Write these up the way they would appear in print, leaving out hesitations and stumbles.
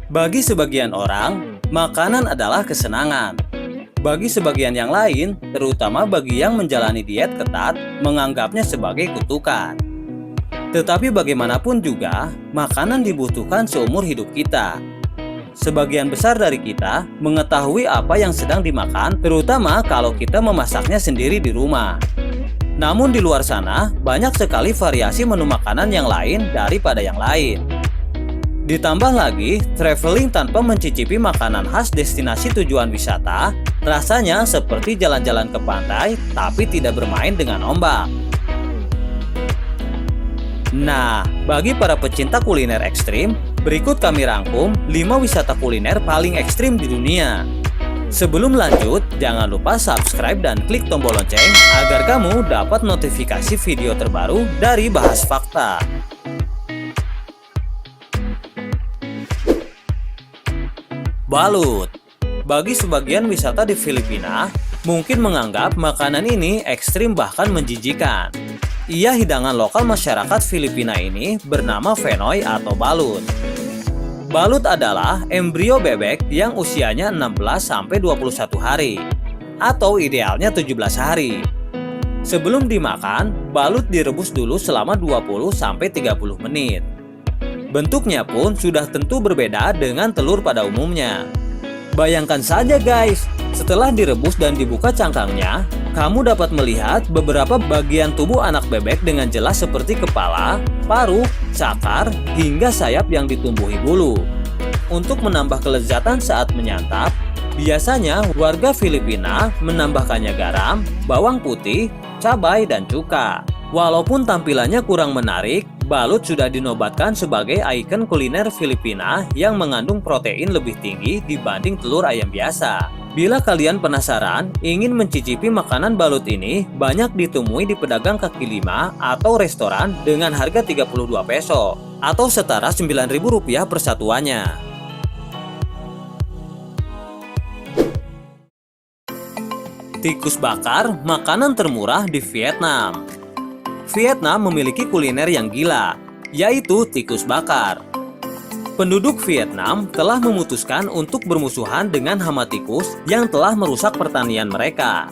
Bagi sebagian orang, makanan adalah kesenangan. Bagi sebagian yang lain, terutama bagi yang menjalani diet ketat, menganggapnya sebagai kutukan. Tetapi bagaimanapun juga, makanan dibutuhkan seumur hidup kita. Sebagian besar dari kita mengetahui apa yang sedang dimakan, terutama kalau kita memasaknya sendiri di rumah. Namun di luar sana, banyak sekali variasi menu makanan yang lain daripada yang lain. Ditambah lagi, traveling tanpa mencicipi makanan khas destinasi tujuan wisata, rasanya seperti jalan-jalan ke pantai tapi tidak bermain dengan ombak. Nah, bagi para pecinta kuliner ekstrim, berikut kami rangkum 5 wisata kuliner paling ekstrim di dunia. Sebelum lanjut, jangan lupa subscribe dan klik tombol lonceng agar kamu dapat notifikasi video terbaru dari Bahas Fakta. Balut. Bagi sebagian wisata di Filipina, mungkin menganggap makanan ini ekstrim bahkan menjijikan. Ia hidangan lokal masyarakat Filipina ini bernama fenoy atau balut. Balut adalah embrio bebek yang usianya 16-21 hari, atau idealnya 17 hari. Sebelum dimakan, balut direbus dulu selama 20-30 menit. Bentuknya pun sudah tentu berbeda dengan telur pada umumnya. Bayangkan saja guys, setelah direbus dan dibuka cangkangnya, kamu dapat melihat beberapa bagian tubuh anak bebek dengan jelas seperti kepala, paruh, cakar, hingga sayap yang ditumbuhi bulu. Untuk menambah kelezatan saat menyantap, biasanya warga Filipina menambahkannya garam, bawang putih, cabai, dan cuka. Walaupun tampilannya kurang menarik, balut sudah dinobatkan sebagai ikon kuliner Filipina yang mengandung protein lebih tinggi dibanding telur ayam biasa. Bila kalian penasaran, ingin mencicipi makanan balut ini, banyak ditemui di pedagang kaki lima atau restoran dengan harga 32 peso atau setara Rp9.000 per satuannya. Tikus bakar, makanan termurah di Vietnam. Vietnam memiliki kuliner yang gila, yaitu tikus bakar. Penduduk Vietnam telah memutuskan untuk bermusuhan dengan hama tikus yang telah merusak pertanian mereka.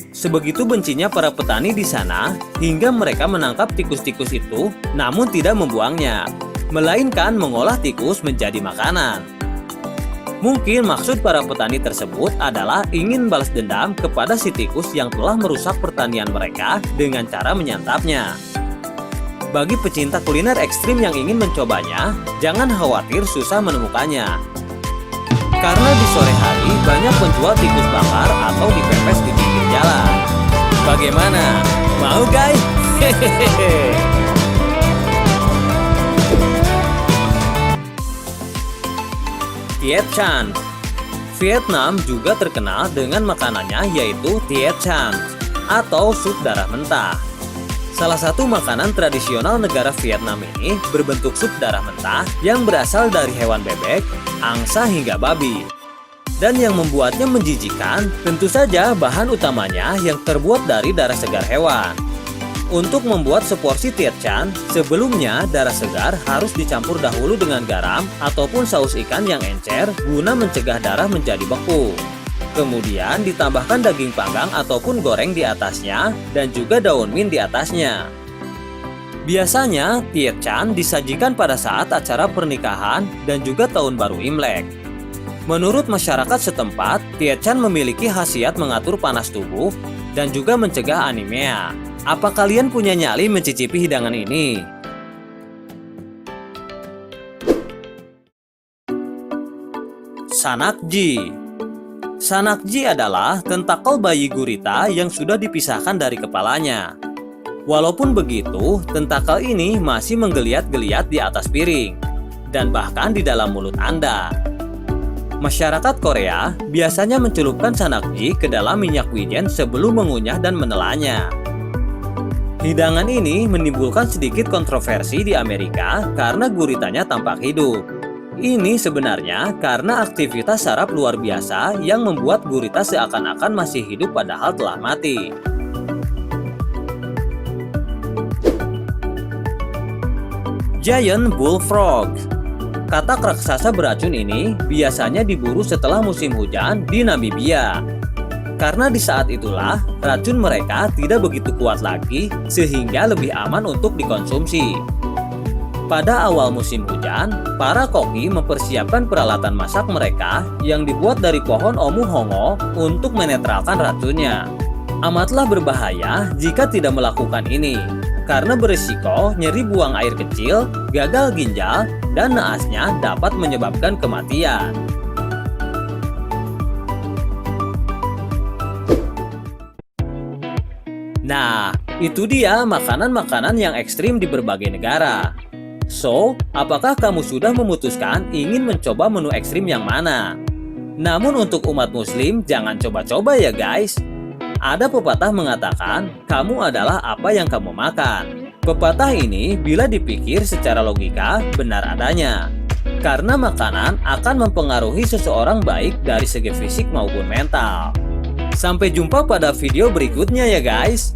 Sebegitu bencinya para petani di sana, hingga mereka menangkap tikus-tikus itu namun tidak membuangnya, melainkan mengolah tikus menjadi makanan. Mungkin maksud para petani tersebut adalah ingin balas dendam kepada si tikus yang telah merusak pertanian mereka dengan cara menyantapnya. Bagi pecinta kuliner ekstrim yang ingin mencobanya, jangan khawatir susah menemukannya. Karena di sore hari banyak penjual tikus bakar atau dipepes di pinggir jalan. Bagaimana? Mau guys? Hehehe. Tiet Chan. Vietnam juga terkenal dengan makanannya yaitu Tiet Chan atau sup darah mentah. Salah satu makanan tradisional negara Vietnam ini berbentuk sup darah mentah yang berasal dari hewan bebek, angsa hingga babi. Dan yang membuatnya menjijikan tentu saja bahan utamanya yang terbuat dari darah segar hewan. Untuk membuat seporsi Tiet Chan, sebelumnya darah segar harus dicampur dahulu dengan garam ataupun saus ikan yang encer guna mencegah darah menjadi beku. Kemudian ditambahkan daging panggang ataupun goreng di atasnya dan juga daun mint di atasnya. Biasanya Tiet Chan disajikan pada saat acara pernikahan dan juga tahun baru Imlek. Menurut masyarakat setempat, Tiet Chan memiliki khasiat mengatur panas tubuh dan juga mencegah anemia. Apa kalian punya nyali mencicipi hidangan ini? Sanakji. Sanakji adalah tentakel bayi gurita yang sudah dipisahkan dari kepalanya. Walaupun begitu, tentakel ini masih menggeliat-geliat di atas piring dan bahkan di dalam mulut Anda. Masyarakat Korea biasanya mencelupkan sanakji ke dalam minyak wijen sebelum mengunyah dan menelannya. Hidangan ini menimbulkan sedikit kontroversi di Amerika karena guritanya tampak hidup. Ini sebenarnya karena aktivitas saraf luar biasa yang membuat gurita seakan-akan masih hidup padahal telah mati. Giant bullfrog. Katak raksasa beracun ini biasanya diburu setelah musim hujan di Namibia. Karena di saat itulah racun mereka tidak begitu kuat lagi sehingga lebih aman untuk dikonsumsi. Pada awal musim hujan, para koki mempersiapkan peralatan masak mereka yang dibuat dari pohon omuhongo untuk menetralkan racunnya. Amatlah berbahaya jika tidak melakukan ini, karena berisiko nyeri buang air kecil, gagal ginjal, dan naasnya dapat menyebabkan kematian. Nah, itu dia makanan-makanan yang ekstrim di berbagai negara. So, apakah kamu sudah memutuskan ingin mencoba menu ekstrim yang mana? Namun untuk umat muslim, jangan coba-coba ya guys. Ada pepatah mengatakan, kamu adalah apa yang kamu makan. Pepatah ini bila dipikir secara logika benar adanya. Karena makanan akan mempengaruhi seseorang baik dari segi fisik maupun mental. Sampai jumpa pada video berikutnya ya guys.